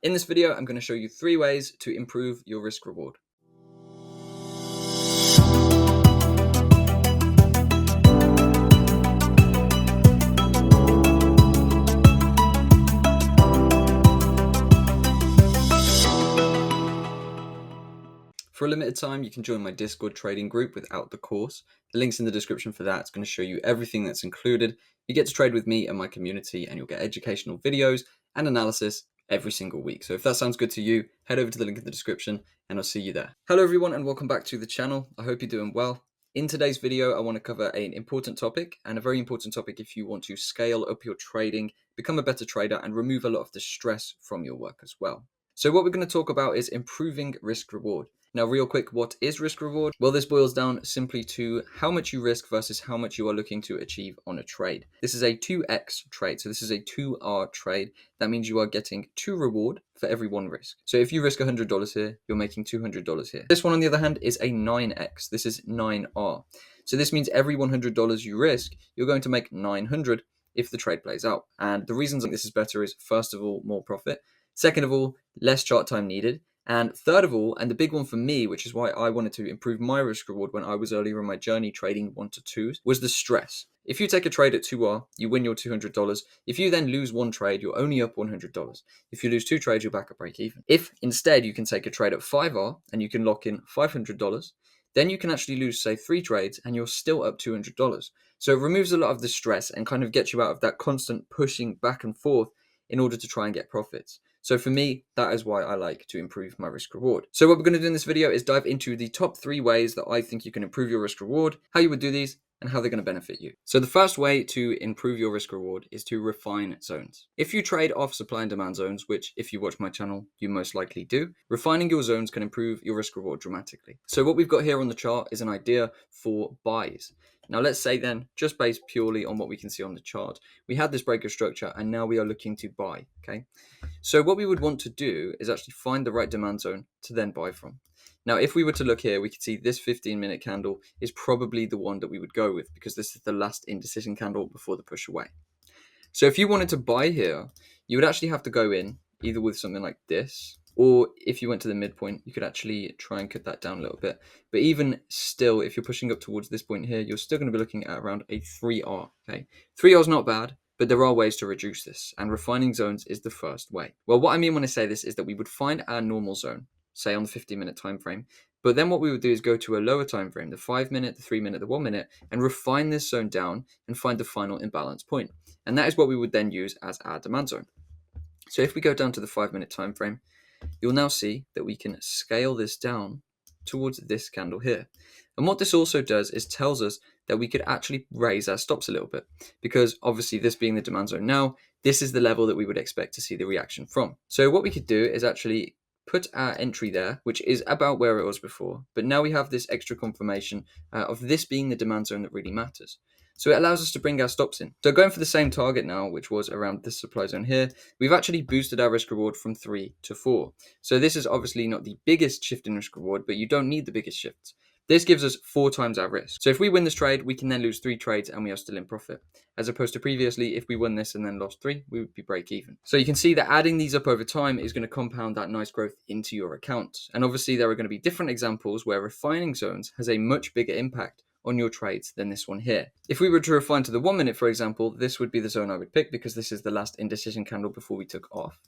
In this video, I'm going to show you 3 ways to improve your risk reward. For a limited time, you can join my Discord trading group without the course. The link's in the description for that. It's going to show you everything that's included. You get to trade with me and my community, and you'll get educational videos and analysis every single week. So if that sounds good to you, head over to the link in the description and I'll see you there. Hello everyone and welcome back to the channel. I hope you're doing well. In today's video, I want to cover an important topic, and a very important topic if you want to scale up your trading, become a better trader, and remove a lot of the stress from your work as well. So what we're going to talk about is improving risk reward. Now, real quick, what is risk reward? Well, this boils down simply to how much you risk versus how much you are looking to achieve on a trade. This is a 2x trade. So this is a 2R trade. That means you are getting 2 reward for every 1 risk. So if you risk $100 here, you're making $200 here. This one, on the other hand, is a 9x. This is 9R. So this means every $100 you risk, you're going to make 900 if the trade plays out. And the reasons this is better is, first of all, more profit. Second of all, less chart time needed. And third of all, and the big one for me, which is why I wanted to improve my risk reward when I was earlier in my journey trading 1 to 2s, was the stress. If you take a trade at 2R, you win your $200. If you then lose 1 trade, you're only up $100. If you lose 2 trades, you're back at break even. If instead you can take a trade at 5R and you can lock in $500, then you can actually lose, say, 3 trades and you're still up $200. So it removes a lot of the stress and kind of gets you out of that constant pushing back and forth in order to try and get profits. So for me, that is why I like to improve my risk reward. So what we're going to do in this video is dive into the top 3 ways that I think you can improve your risk reward, how you would do these, and how they're going to benefit you. So the first way to improve your risk reward is to refine zones. If you trade off supply and demand zones, which if you watch my channel, you most likely do, refining your zones can improve your risk reward dramatically. So what we've got here on the chart is an idea for buys. Now let's say then, just based purely on what we can see on the chart, we had this breaker structure and now we are looking to buy, okay? So what we would want to do is actually find the right demand zone to then buy from. Now, if we were to look here, we could see this 15-minute candle is probably the one that we would go with because this is the last indecision candle before the push away. So if you wanted to buy here, you would actually have to go in either with something like this, or if you went to the midpoint, you could actually try and cut that down a little bit. But even still, if you're pushing up towards this point here, you're still going to be looking at around a 3R, okay? 3R is not bad, but there are ways to reduce this, and refining zones is the first way. Well, what I mean when I say this is that we would find our normal zone, say on the 15-minute time frame, but then what we would do is go to a lower time frame, the 5-minute, the 3-minute, the 1-minute, and refine this zone down and find the final imbalance point. And that is what we would then use as our demand zone. So if we go down to the 5-minute time frame, you'll now see that we can scale this down towards this candle here. And what this also does is tells us that we could actually raise our stops a little bit, because obviously this being the demand zone now, this is the level that we would expect to see the reaction from. So what we could do is actually put our entry there, which is about where it was before, but now we have this extra confirmation of this being the demand zone that really matters. So it allows us to bring our stops in. So going for the same target now, which was around this supply zone here, we've actually boosted our risk reward from 3 to 4. So this is obviously not the biggest shift in risk reward, but you don't need the biggest shifts. This gives us 4 times our risk. So if we win this trade, we can then lose 3 trades and we are still in profit. As opposed to previously, if we won this and then lost 3, we would be break even. So you can see that adding these up over time is going to compound that nice growth into your account. And obviously there are going to be different examples where refining zones has a much bigger impact on your trades than this one here. If we were to refine to the 1-minute, for example, this would be the zone I would pick because this is the last indecision candle before we took off.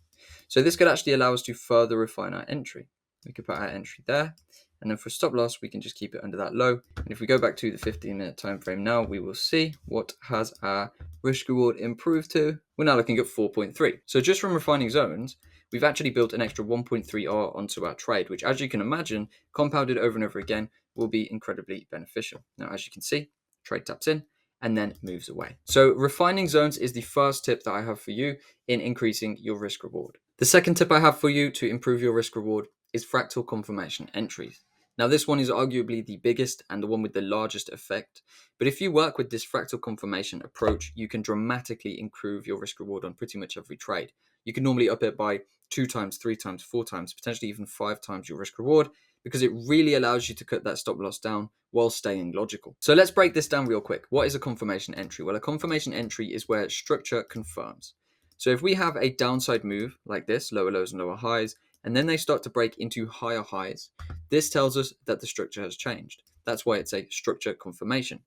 So this could actually allow us to further refine our entry. We could put our entry there, and then for stop loss, we can just keep it under that low. And if we go back to the 15-minute time frame now, we will see what has our risk reward improved to. We're now looking at 4.3. So just from refining zones, we've actually built an extra 1.3R onto our trade, which, as you can imagine, compounded over and over again, will be incredibly beneficial. Now, as you can see, trade taps in and then moves away. So refining zones is the first tip that I have for you in increasing your risk reward. The second tip I have for you to improve your risk reward is fractal confirmation entries. Now, this one is arguably the biggest and the one with the largest effect. But if you work with this fractal confirmation approach, you can dramatically improve your risk reward on pretty much every trade. You can normally up it by 2 times, 3 times, 4 times, potentially even 5 times your risk reward, because it really allows you to cut that stop loss down while staying logical. So let's break this down real quick. What is a confirmation entry? Well, a confirmation entry is where structure confirms. So if we have a downside move like this, lower lows and lower highs, and then they start to break into higher highs, this tells us that the structure has changed. That's why it's a structure confirmation.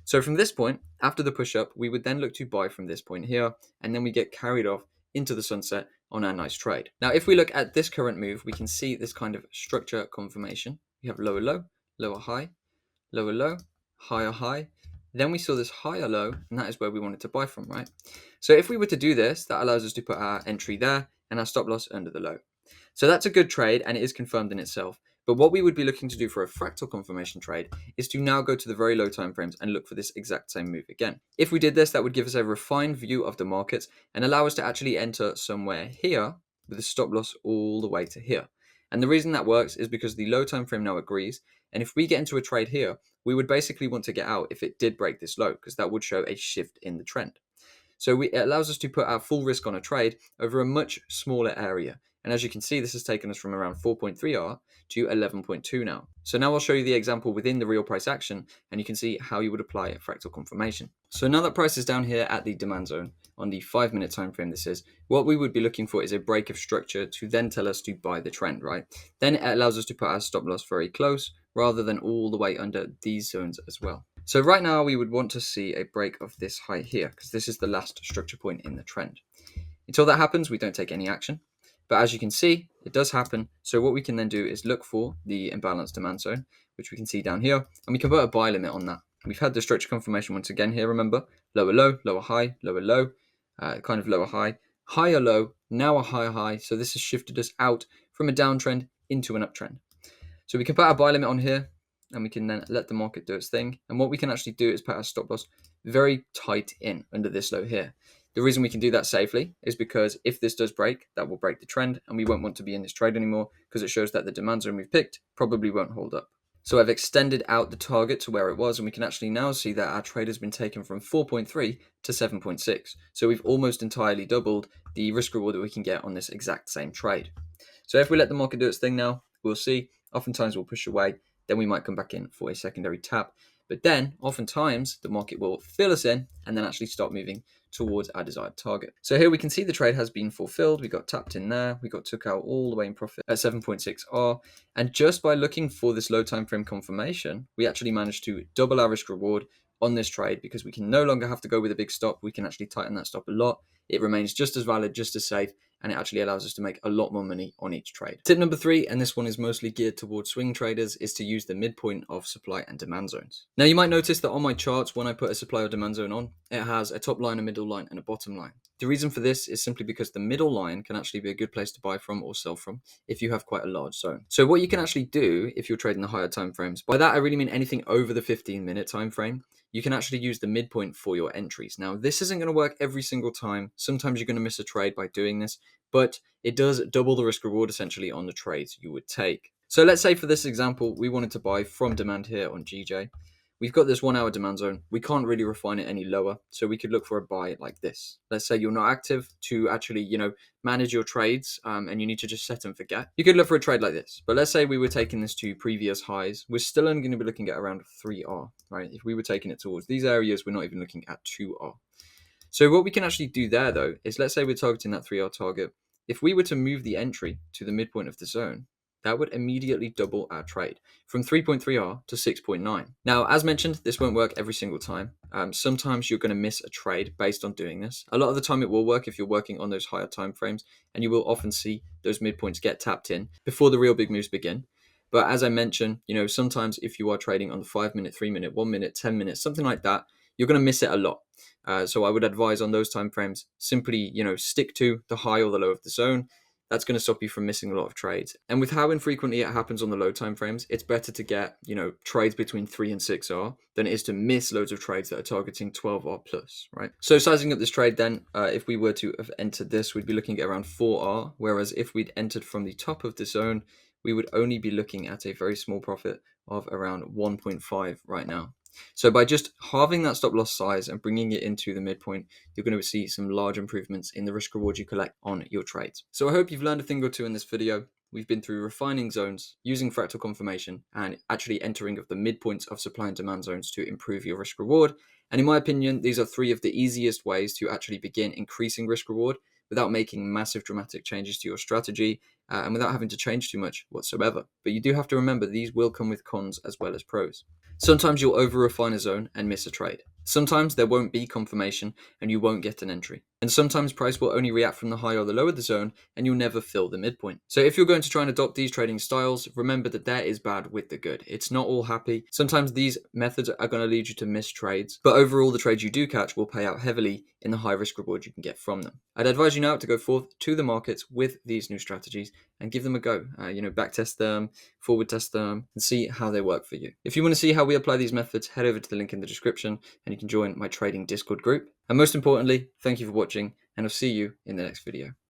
So from this point, after the push up, we would then look to buy from this point here, and then we get carried off into the sunset on our nice trade. Now, if we look at this current move, we can see this kind of structure confirmation. We have lower low, lower high, lower low, higher high. Then we saw this higher low, and that is where we wanted to buy from, right? So if we were to do this, that allows us to put our entry there and our stop loss under the low. So that's a good trade, and it is confirmed in itself. But what we would be looking to do for a fractal confirmation trade is to now go to the very low time frames and look for this exact same move again. If we did this, that would give us a refined view of the markets and allow us to actually enter somewhere here with a stop loss all the way to here. And the reason that works is because the low time frame now agrees. And if we get into a trade here, we would basically want to get out if it did break this low, because that would show a shift in the trend. So it allows us to put our full risk on a trade over a much smaller area. And as you can see, this has taken us from around 4.3R to 11.2 now. So now I'll show you the example within the real price action, and you can see how you would apply a fractal confirmation. So now that price is down here at the demand zone, on the 5-minute time frame this is, what we would be looking for is a break of structure to then tell us to buy the trend, right? Then it allows us to put our stop loss very close, rather than all the way under these zones as well. So right now we would want to see a break of this high here, because this is the last structure point in the trend. Until that happens, we don't take any action. But as you can see, it does happen. So what we can then do is look for the imbalanced demand zone, which we can see down here, and we can put a buy limit on that. We've had the structure confirmation once again here, remember? Lower low, lower high, lower low, kind of lower high, higher low, now a higher high. So this has shifted us out from a downtrend into an uptrend. So we can put our buy limit on here, and we can then let the market do its thing. And what we can actually do is put our stop loss very tight in under this low here. The reason we can do that safely is because if this does break, that will break the trend, and we won't want to be in this trade anymore because it shows that the demand zone we've picked probably won't hold up. So I've extended out the target to where it was, and we can actually now see that our trade has been taken from 4.3 to 7.6. So we've almost entirely doubled the risk reward that we can get on this exact same trade. So if we let the market do its thing now, we'll see. Oftentimes we'll push away, then we might come back in for a secondary tap. But then, oftentimes, the market will fill us in and then actually start moving towards our desired target. So here we can see the trade has been fulfilled. We got tapped in there. We got took out all the way in profit at 7.6R. And just by looking for this low time frame confirmation, we actually managed to double our risk reward on this trade because we can no longer have to go with a big stop. We can actually tighten that stop a lot. It remains just as valid, just as safe, and it actually allows us to make a lot more money on each trade. Tip number 3, and this one is mostly geared towards swing traders, is to use the midpoint of supply and demand zones. Now you might notice that on my charts, when I put a supply or demand zone on, it has a top line, a middle line, and a bottom line. The reason for this is simply because the middle line can actually be a good place to buy from or sell from if you have quite a large zone. So what you can actually do if you're trading the higher time frames, by that I really mean anything over the 15-minute time frame, you can actually use the midpoint for your entries. Now, this isn't going to work every single time. Sometimes you're going to miss a trade by doing this, but it does double the risk reward essentially on the trades you would take. So let's say for this example, we wanted to buy from demand here on GJ. We've got this 1 hour demand zone. We can't really refine it any lower. So we could look for a buy like this. Let's say you're not active to actually, manage your trades and you need to just set and forget. You could look for a trade like this. But let's say we were taking this to previous highs. We're still only going to be looking at around 3R, right? If we were taking it towards these areas, we're not even looking at 2R. So what we can actually do there though, is let's say we're targeting that 3R target. If we were to move the entry to the midpoint of the zone, that would immediately double our trade from 3.3R to 6.9. Now, as mentioned, this won't work every single time. Sometimes you're going to miss a trade based on doing this. A lot of the time it will work if you're working on those higher time frames, and you will often see those midpoints get tapped in before the real big moves begin. But as I mentioned, sometimes if you are trading on the 5-minute, 3-minute, 1-minute, 10 minutes, something like that, you're going to miss it a lot. So I would advise on those time frames, simply, stick to the high or the low of the zone. That's going to stop you from missing a lot of trades. And with how infrequently it happens on the low time frames, it's better to get, trades between 3 and 6R than it is to miss loads of trades that are targeting 12R plus, right? So sizing up this trade then, if we were to have entered this, we'd be looking at around 4R, whereas if we'd entered from the top of the zone, we would only be looking at a very small profit of around 1.5 right now. So by just halving that stop loss size and bringing it into the midpoint, you're going to see some large improvements in the risk reward you collect on your trades. So I hope you've learned a thing or two in this video. We've been through refining zones, using fractal confirmation, and actually entering of the midpoints of supply and demand zones to improve your risk reward. And in my opinion, these are 3 of the easiest ways to actually begin increasing risk reward without making massive dramatic changes to your strategy and without having to change too much whatsoever. But you do have to remember these will come with cons as well as pros. Sometimes you'll over refine a zone and miss a trade. Sometimes there won't be confirmation and you won't get an entry. And sometimes price will only react from the high or the low of the zone and you'll never fill the midpoint. So if you're going to try and adopt these trading styles, remember that there is bad with the good. It's not all happy. Sometimes these methods are going to lead you to miss trades, but overall the trades you do catch will pay out heavily in the high risk reward you can get from them. I'd advise you now to go forth to the markets with these new strategies and give them a go. Back test them, forward test them, and see how they work for you. If you want to see how we apply these methods, head over to the link in the description and you can join my trading Discord group. And most importantly, thank you for watching, and I'll see you in the next video.